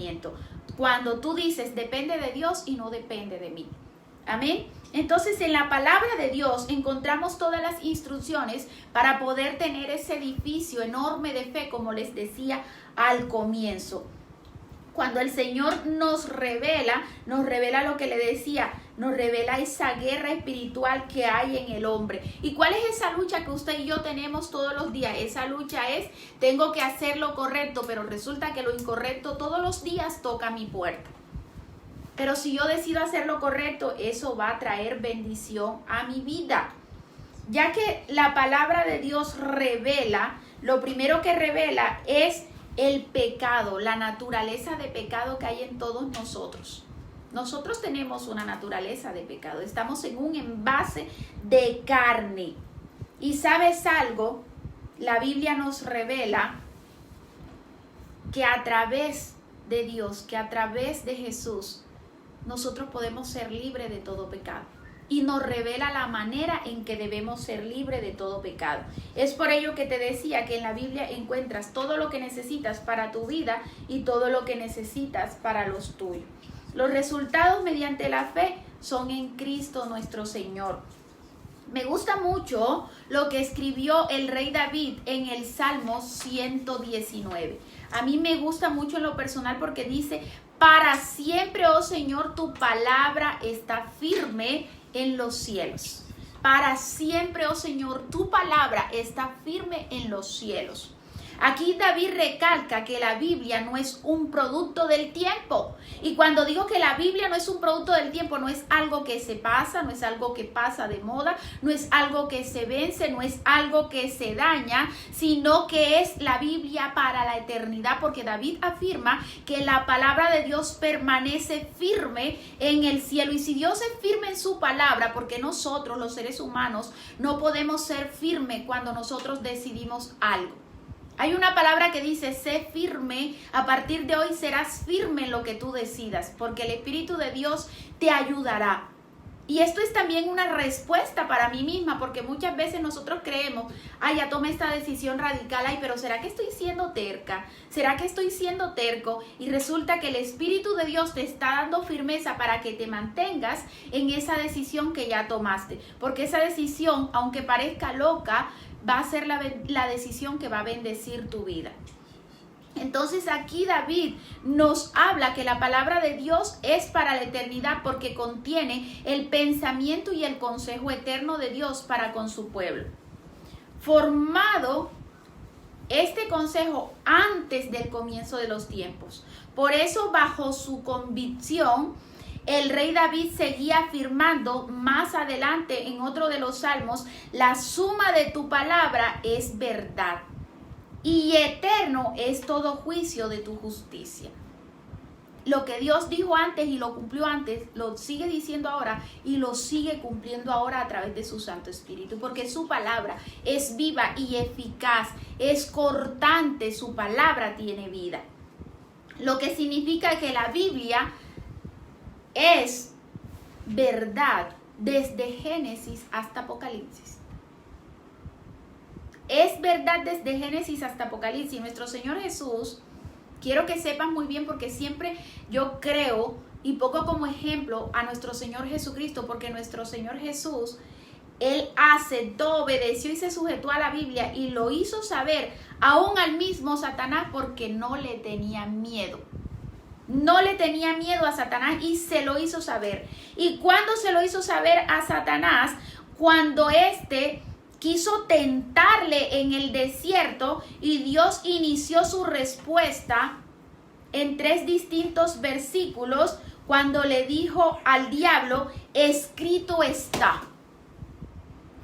Cuando tú dices: depende de Dios y no depende de mí. Amén. Entonces en la palabra de Dios encontramos todas las instrucciones para poder tener ese edificio enorme de fe, como les decía al comienzo. Cuando el Señor nos revela lo que le decía: nos revela esa guerra espiritual que hay en el hombre. ¿Y cuál es esa lucha que usted y yo tenemos todos los días? Esa lucha es, tengo que hacer lo correcto, pero resulta que lo incorrecto todos los días toca mi puerta. Pero si yo decido hacer lo correcto, eso va a traer bendición a mi vida. Ya que la palabra de Dios revela, lo primero que revela es el pecado, la naturaleza de pecado que hay en todos nosotros. Nosotros tenemos una naturaleza de pecado, estamos en un envase de carne. Y ¿sabes algo? La Biblia nos revela que a través de Dios, que a través de Jesús, nosotros podemos ser libres de todo pecado. Y nos revela la manera en que debemos ser libres de todo pecado. Es por ello que te decía que en la Biblia encuentras todo lo que necesitas para tu vida y todo lo que necesitas para los tuyos. Los resultados mediante la fe son en Cristo nuestro Señor. Me gusta mucho lo que escribió el rey David en el Salmo 119. A mí me gusta mucho en lo personal porque dice: para siempre, oh Señor, tu palabra está firme en los cielos. Para siempre, oh Señor, tu palabra está firme en los cielos. Aquí David recalca que la Biblia no es un producto del tiempo. Y cuando digo que la Biblia no es un producto del tiempo, no es algo que se pasa, no es algo que pasa de moda, no es algo que se vence, no es algo que se daña, sino que es la Biblia para la eternidad, porque David afirma que la palabra de Dios permanece firme en el cielo. Y si Dios es firme en su palabra, porque nosotros, los seres humanos, no podemos ser firmes cuando nosotros decidimos algo. Hay una palabra que dice: sé firme, a partir de hoy serás firme en lo que tú decidas, porque el Espíritu de Dios te ayudará. Y esto es también una respuesta para mí misma, porque muchas veces nosotros creemos: ay, ya tomé esta decisión radical, ay, pero ¿será que estoy siendo terca? ¿Será que estoy siendo terco? Y resulta que el Espíritu de Dios te está dando firmeza para que te mantengas en esa decisión que ya tomaste, porque esa decisión, aunque parezca loca, va a ser la decisión que va a bendecir tu vida. Entonces aquí David nos habla que la palabra de Dios es para la eternidad, porque contiene el pensamiento y el consejo eterno de Dios para con su pueblo. Formado este consejo antes del comienzo de los tiempos. Por eso, bajo su convicción, el rey David seguía afirmando más adelante en otro de los salmos: la suma de tu palabra es verdad, y eterno es todo juicio de tu justicia. Lo que Dios dijo antes y lo cumplió antes, lo sigue diciendo ahora y lo sigue cumpliendo ahora a través de su Santo Espíritu, porque su palabra es viva y eficaz, es cortante, su palabra tiene vida. Lo que significa que la Biblia es verdad desde Génesis hasta Apocalipsis. Es verdad desde Génesis hasta Apocalipsis. Nuestro Señor Jesús, quiero que sepan muy bien, porque siempre yo creo y pongo como ejemplo a nuestro Señor Jesucristo, porque nuestro Señor Jesús, Él aceptó, obedeció y se sujetó a la Biblia, y lo hizo saber aún al mismo Satanás, porque no le tenía miedo. No le tenía miedo a Satanás y se lo hizo saber. ¿Y cuándo se lo hizo saber a Satanás? Cuando éste quiso tentarle en el desierto, y Dios inició su respuesta en 3 distintos versículos, cuando le dijo al diablo: escrito está.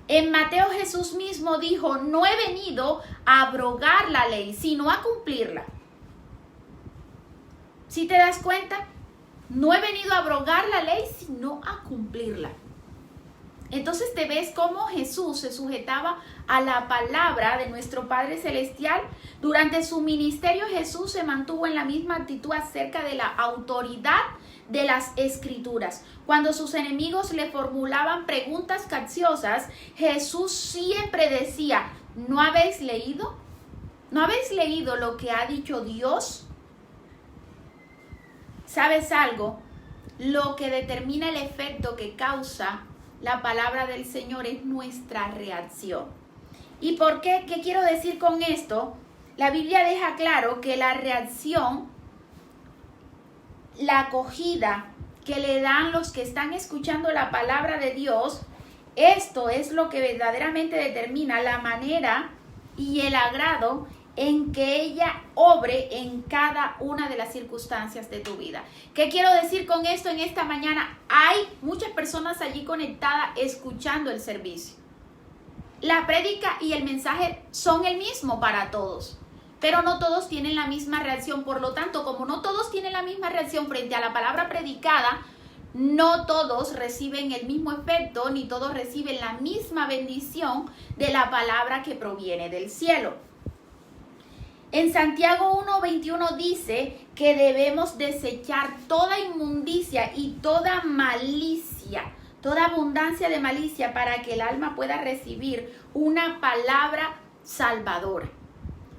En Mateo, Jesús mismo dijo: no he venido a abrogar la ley, sino a cumplirla. ¿Sí te das cuenta? No he venido a abrogar la ley, sino a cumplirla. Entonces te ves cómo Jesús se sujetaba a la palabra de nuestro Padre Celestial. Durante su ministerio, Jesús se mantuvo en la misma actitud acerca de la autoridad de las Escrituras. Cuando sus enemigos le formulaban preguntas capciosas, Jesús siempre decía: ¿no habéis leído? ¿No habéis leído lo que ha dicho Dios? ¿Sabes algo? Lo que determina el efecto que causa la palabra del Señor es nuestra reacción. ¿Y por qué? ¿Qué quiero decir con esto? La Biblia deja claro que la reacción, la acogida que le dan los que están escuchando la palabra de Dios, esto es lo que verdaderamente determina la manera y el agrado en que ella obre en cada una de las circunstancias de tu vida. ¿Qué quiero decir con esto en esta mañana? Hay muchas personas allí conectadas escuchando el servicio. La prédica y el mensaje son el mismo para todos, pero no todos tienen la misma reacción. Por lo tanto, como no todos tienen la misma reacción frente a la palabra predicada, no todos reciben el mismo efecto, ni todos reciben la misma bendición de la palabra que proviene del cielo. En Santiago 1:21 dice que debemos desechar toda inmundicia y toda malicia, toda abundancia de malicia, para que el alma pueda recibir una palabra salvadora.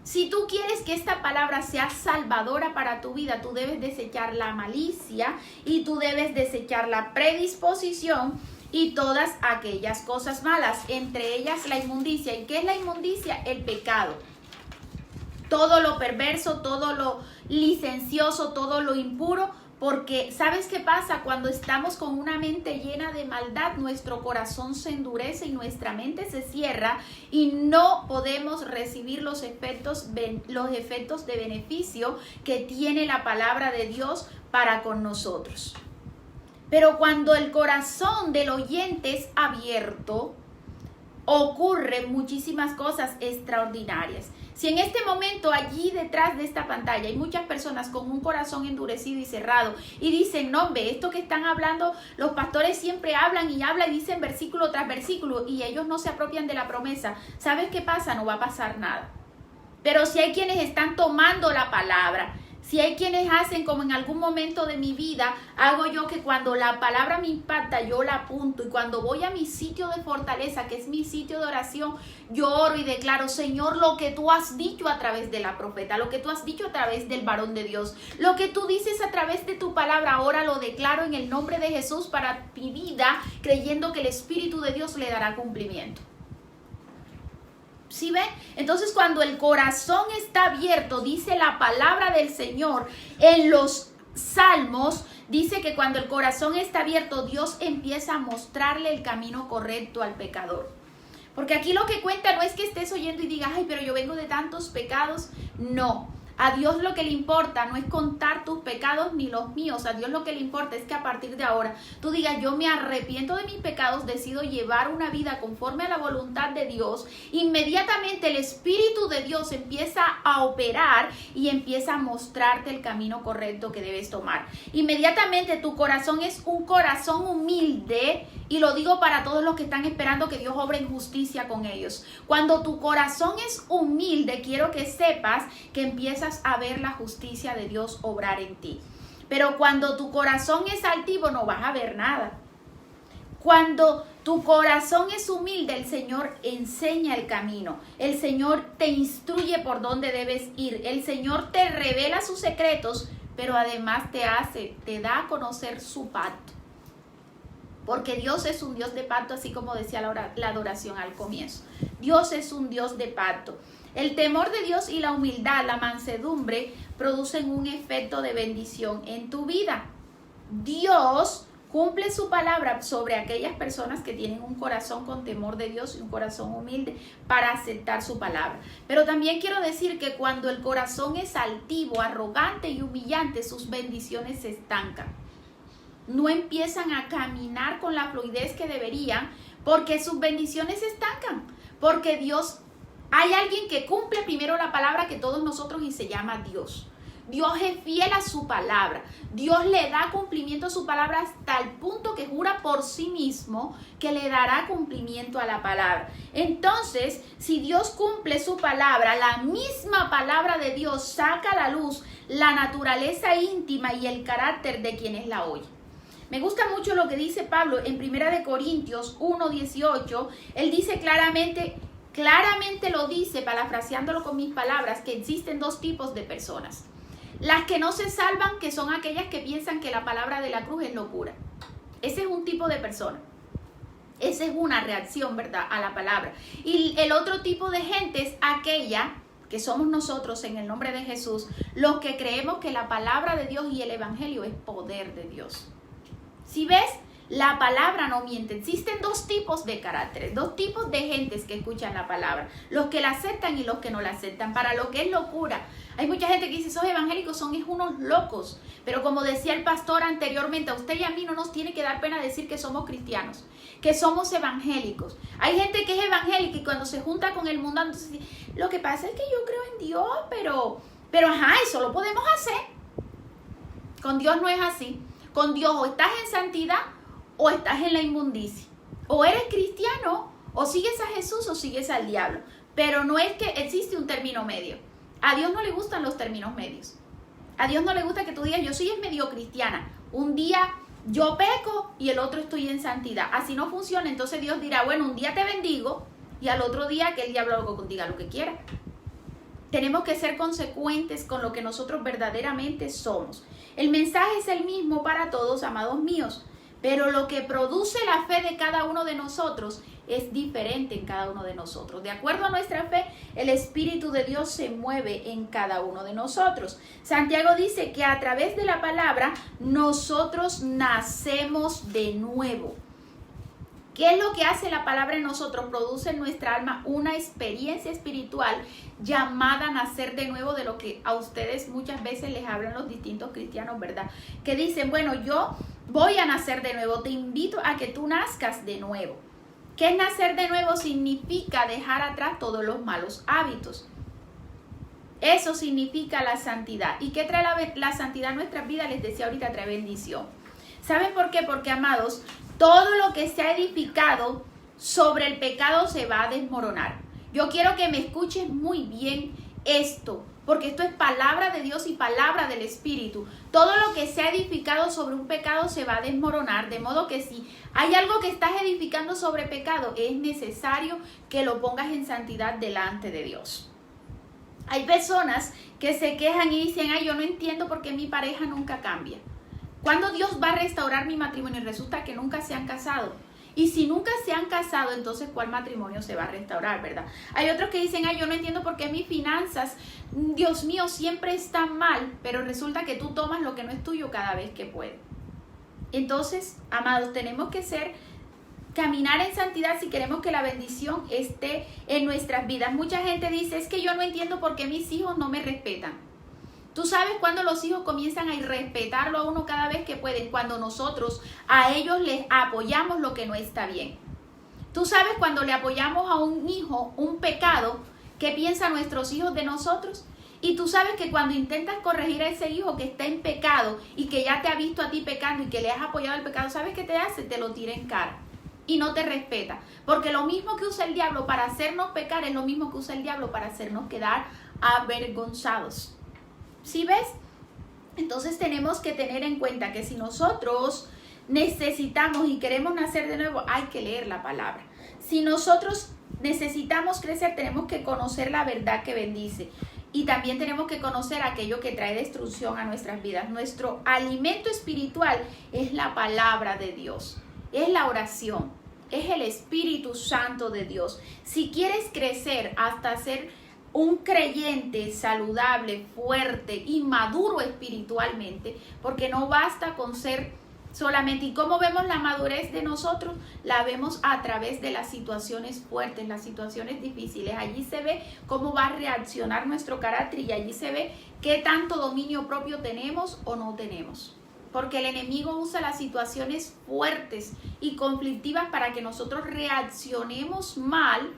Si tú quieres que esta palabra sea salvadora para tu vida, tú debes desechar la malicia y tú debes desechar la predisposición y todas aquellas cosas malas, entre ellas la inmundicia. ¿Y qué es la inmundicia? El pecado. Todo lo perverso, todo lo licencioso, todo lo impuro, porque ¿sabes qué pasa? Cuando estamos con una mente llena de maldad, nuestro corazón se endurece y nuestra mente se cierra y no podemos recibir los efectos de beneficio que tiene la palabra de Dios para con nosotros. Pero cuando el corazón del oyente es abierto, ocurren muchísimas cosas extraordinarias. Si en este momento allí detrás de esta pantalla hay muchas personas con un corazón endurecido y cerrado y dicen, no, ve, esto que están hablando, los pastores siempre hablan y dicen versículo tras versículo y ellos no se apropian de la promesa, ¿sabes qué pasa? No va a pasar nada. Pero si hay quienes están tomando la palabra, si hay quienes hacen como en algún momento de mi vida, hago yo que cuando la palabra me impacta, yo la apunto. Y cuando voy a mi sitio de fortaleza, que es mi sitio de oración, yo oro y declaro, Señor, lo que tú has dicho a través de la profeta, lo que tú has dicho a través del varón de Dios, lo que tú dices a través de tu palabra, ahora lo declaro en el nombre de Jesús para mi vida, creyendo que el Espíritu de Dios le dará cumplimiento. ¿Sí ven? Entonces cuando el corazón está abierto, dice la palabra del Señor en los Salmos, dice que cuando el corazón está abierto, Dios empieza a mostrarle el camino correcto al pecador. Porque aquí lo que cuenta no es que estés oyendo y digas, ay, pero yo vengo de tantos pecados. No. A Dios lo que le importa no es contar tus pecados ni los míos. A Dios lo que le importa es que a partir de ahora tú digas, yo me arrepiento de mis pecados, decido llevar una vida conforme a la voluntad de Dios. Inmediatamente el Espíritu de Dios empieza a operar y empieza a mostrarte el camino correcto que debes tomar. Inmediatamente tu corazón es un corazón humilde, y lo digo para todos los que están esperando que Dios obre en justicia con ellos. Cuando tu corazón es humilde, quiero que sepas que empiezas a ver la justicia de Dios obrar en ti. Pero cuando tu corazón es altivo, no vas a ver nada. Cuando tu corazón es humilde, el Señor enseña el camino. El Señor te instruye por dónde debes ir. El Señor te revela sus secretos, pero además te da a conocer su pacto. Porque Dios es un Dios de pacto, así como decía la adoración al comienzo. Dios es un Dios de pacto. El temor de Dios y la humildad, la mansedumbre, producen un efecto de bendición en tu vida. Dios cumple su palabra sobre aquellas personas que tienen un corazón con temor de Dios y un corazón humilde para aceptar su palabra. Pero también quiero decir que cuando el corazón es altivo, arrogante y humillante, sus bendiciones se estancan. No empiezan a caminar con la fluidez que deberían porque sus bendiciones se estancan. Porque hay alguien que cumple primero la palabra que todos nosotros y se llama Dios. Dios es fiel a su palabra. Dios le da cumplimiento a su palabra hasta el punto que jura por sí mismo que le dará cumplimiento a la palabra. Entonces, si Dios cumple su palabra, la misma palabra de Dios saca a la luz la naturaleza íntima y el carácter de quienes la oyen. Me gusta mucho lo que dice Pablo en 1 Corintios 1:18. Él dice claramente lo dice, parafraseándolo con mis palabras, que existen dos tipos de personas. Las que no se salvan, que son aquellas que piensan que la palabra de la cruz es locura. Ese es un tipo de persona. Esa es una reacción, ¿verdad?, a la palabra. Y el otro tipo de gente es aquella que somos nosotros en el nombre de Jesús, los que creemos que la palabra de Dios y el evangelio es poder de Dios. Si ves, la palabra no miente. Existen dos tipos de caracteres, dos tipos de gentes que escuchan la palabra. Los que la aceptan y los que no la aceptan. Para lo que es locura. Hay mucha gente que dice, esos evangélicos son unos locos. Pero como decía el pastor anteriormente, a usted y a mí no nos tiene que dar pena decir que somos cristianos, que somos evangélicos. Hay gente que es evangélica y cuando se junta con el mundo, entonces, lo que pasa es que yo creo en Dios, pero ajá, eso lo podemos hacer. Con Dios no es así. Con Dios o estás en santidad o estás en la inmundicia. O eres cristiano, o sigues a Jesús o sigues al diablo. Pero no es que existe un término medio. A Dios no le gustan los términos medios. A Dios no le gusta que tú digas, yo soy medio cristiana. Un día yo peco y el otro estoy en santidad. Así no funciona. Entonces Dios dirá, bueno, un día te bendigo y al otro día que el diablo diga lo que quiera. Tenemos que ser consecuentes con lo que nosotros verdaderamente somos. El mensaje es el mismo para todos, amados míos. Pero lo que produce la fe de cada uno de nosotros es diferente en cada uno de nosotros. De acuerdo a nuestra fe, el Espíritu de Dios se mueve en cada uno de nosotros. Santiago dice que a través de la palabra nosotros nacemos de nuevo. ¿Qué es lo que hace la palabra en nosotros? Produce en nuestra alma una experiencia espiritual llamada nacer de nuevo, de lo que a ustedes muchas veces les hablan los distintos cristianos, ¿verdad? Que dicen, bueno, yo voy a nacer de nuevo, te invito a que tú nazcas de nuevo. ¿Qué es nacer de nuevo? Significa dejar atrás todos los malos hábitos. Eso significa la santidad. ¿Y qué trae la santidad a nuestras vidas? Les decía ahorita, trae bendición. ¿Saben por qué? Porque, amados, todo lo que se ha edificado sobre el pecado se va a desmoronar. Yo quiero que me escuches muy bien esto, porque esto es palabra de Dios y palabra del Espíritu. Todo lo que se ha edificado sobre un pecado se va a desmoronar, de modo que si hay algo que estás edificando sobre pecado, es necesario que lo pongas en santidad delante de Dios. Hay personas que se quejan y dicen, ay, yo no entiendo por qué mi pareja nunca cambia. ¿Cuándo Dios va a restaurar mi matrimonio? Y resulta que nunca se han casado. Y si nunca se han casado, entonces ¿cuál matrimonio se va a restaurar, verdad? Hay otros que dicen, ay, yo no entiendo por qué mis finanzas, Dios mío, siempre están mal. Pero resulta que tú tomas lo que no es tuyo cada vez que puedes. Entonces, amados, tenemos que caminar en santidad si queremos que la bendición esté en nuestras vidas. Mucha gente dice, es que yo no entiendo por qué mis hijos no me respetan. Tú sabes cuando los hijos comienzan a irrespetarlo a uno cada vez que pueden, cuando nosotros a ellos les apoyamos lo que no está bien. Tú sabes cuando le apoyamos a un hijo un pecado, ¿qué piensan nuestros hijos de nosotros? Y tú sabes que cuando intentas corregir a ese hijo que está en pecado y que ya te ha visto a ti pecando y que le has apoyado el pecado, ¿sabes qué te hace? Te lo tira en cara y no te respeta. Porque lo mismo que usa el diablo para hacernos pecar es lo mismo que usa el diablo para hacernos quedar avergonzados. ¿Sí ves? Entonces tenemos que tener en cuenta que si nosotros necesitamos y queremos nacer de nuevo, hay que leer la palabra. Si nosotros necesitamos crecer, tenemos que conocer la verdad que bendice. Y también tenemos que conocer aquello que trae destrucción a nuestras vidas. Nuestro alimento espiritual es la palabra de Dios, es la oración, es el Espíritu Santo de Dios. Si quieres crecer hasta ser un creyente saludable, fuerte y maduro espiritualmente, porque no basta con ser solamente. ¿Y cómo vemos la madurez de nosotros? La vemos a través de las situaciones fuertes, las situaciones difíciles. Allí se ve cómo va a reaccionar nuestro carácter y allí se ve qué tanto dominio propio tenemos o no tenemos. Porque el enemigo usa las situaciones fuertes y conflictivas para que nosotros reaccionemos mal,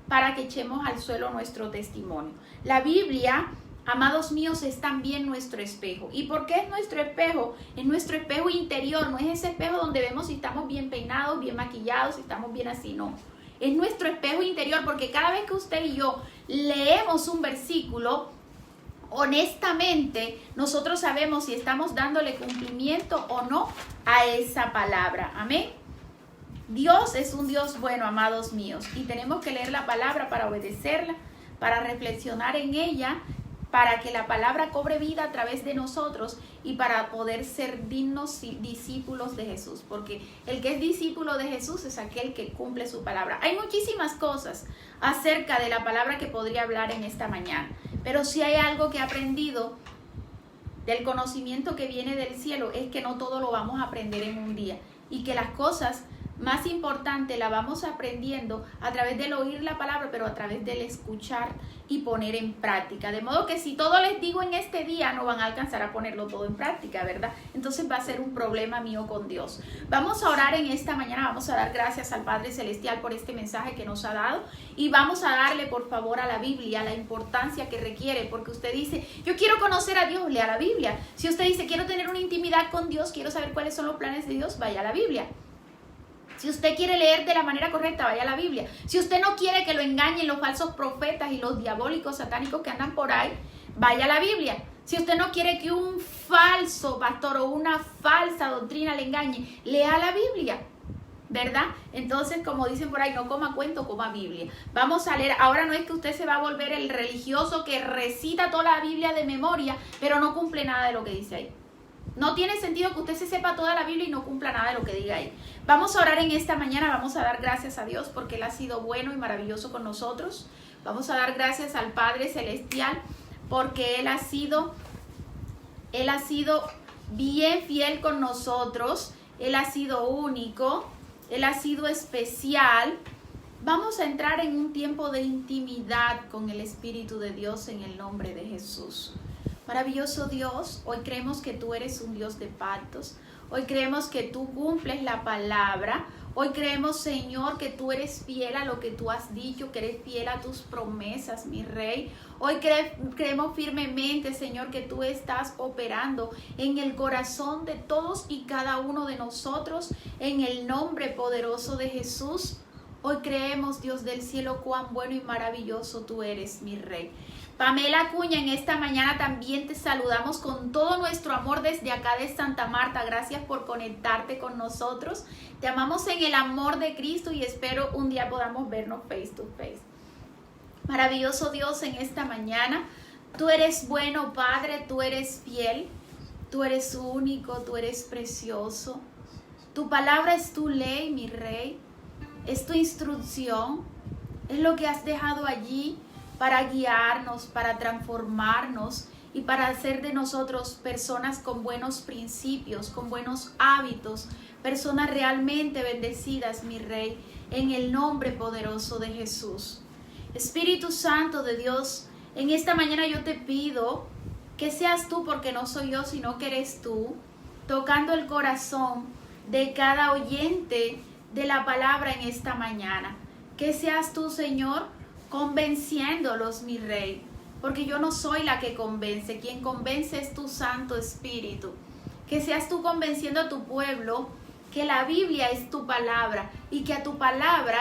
para que echemos al suelo nuestro testimonio. La Biblia, amados míos, es también nuestro espejo. ¿Y por qué es nuestro espejo? Es nuestro espejo interior, no es ese espejo donde vemos si estamos bien peinados, bien maquillados, si estamos bien así, no. Es nuestro espejo interior, porque cada vez que usted y yo leemos un versículo, honestamente, nosotros sabemos si estamos dándole cumplimiento o no a esa palabra. Amén. Dios es un Dios bueno, amados míos, y tenemos que leer la palabra para obedecerla, para reflexionar en ella, para que la palabra cobre vida a través de nosotros y para poder ser dignos discípulos de Jesús, porque el que es discípulo de Jesús es aquel que cumple su palabra. Hay muchísimas cosas acerca de la palabra que podría hablar en esta mañana, pero si hay algo que he aprendido del conocimiento que viene del cielo es que no todo lo vamos a aprender en un día y que las cosas más importantes las vamos aprendiendo a través del oír la palabra, pero a través del escuchar y poner en práctica. De modo que si todo les digo en este día, no van a alcanzar a ponerlo todo en práctica, ¿verdad? Entonces va a ser un problema mío con Dios. Vamos a orar en esta mañana, vamos a dar gracias al Padre Celestial por este mensaje que nos ha dado y vamos a darle por favor a la Biblia la importancia que requiere, porque usted dice, yo quiero conocer a Dios, lea la Biblia. Si usted dice, quiero tener una intimidad con Dios, quiero saber cuáles son los planes de Dios, vaya a la Biblia. Si usted quiere leer de la manera correcta, vaya a la Biblia. Si usted no quiere que lo engañen los falsos profetas y los diabólicos satánicos que andan por ahí, vaya a la Biblia. Si usted no quiere que un falso pastor o una falsa doctrina le engañe, lea la Biblia, ¿verdad? Entonces, como dicen por ahí, no coma cuento, coma Biblia. Vamos a leer. Ahora no es que usted se va a volver el religioso que recita toda la Biblia de memoria, pero no cumple nada de lo que dice ahí. No tiene sentido que usted se sepa toda la Biblia y no cumpla nada de lo que diga ahí. Vamos a orar en esta mañana, vamos a dar gracias a Dios porque Él ha sido bueno y maravilloso con nosotros. Vamos a dar gracias al Padre Celestial porque Él ha sido bien fiel con nosotros. Él ha sido único, Él ha sido especial. Vamos a entrar en un tiempo de intimidad con el Espíritu de Dios en el nombre de Jesús. Maravilloso Dios, hoy creemos que tú eres un Dios de pactos. Hoy creemos que tú cumples la palabra. Hoy creemos, Señor, que tú eres fiel a lo que tú has dicho, que eres fiel a tus promesas, mi Rey. Hoy creemos firmemente, Señor, que tú estás operando en el corazón de todos y cada uno de nosotros, en el nombre poderoso de Jesús. Hoy creemos, Dios del cielo, cuán bueno y maravilloso tú eres, mi Rey. Pamela Acuña, en esta mañana también te saludamos con todo nuestro amor desde acá de Santa Marta. Gracias por conectarte con nosotros. Te amamos en el amor de Cristo y espero un día podamos vernos face to face. Maravilloso Dios, en esta mañana, tú eres bueno, Padre, tú eres fiel, tú eres único, tú eres precioso. Tu palabra es tu ley, mi Rey, es tu instrucción, es lo que has dejado allí para guiarnos, para transformarnos y para hacer de nosotros personas con buenos principios, con buenos hábitos, personas realmente bendecidas, mi Rey, en el nombre poderoso de Jesús. Espíritu Santo de Dios, en esta mañana yo te pido que seas tú, porque no soy yo, sino que eres tú, tocando el corazón de cada oyente de la palabra en esta mañana. Que seas tú, Señor, convenciéndolos, mi Rey, porque yo no soy la que convence, quien convence es tu Santo Espíritu. Que seas tú convenciendo a tu pueblo que la Biblia es tu palabra y que a tu palabra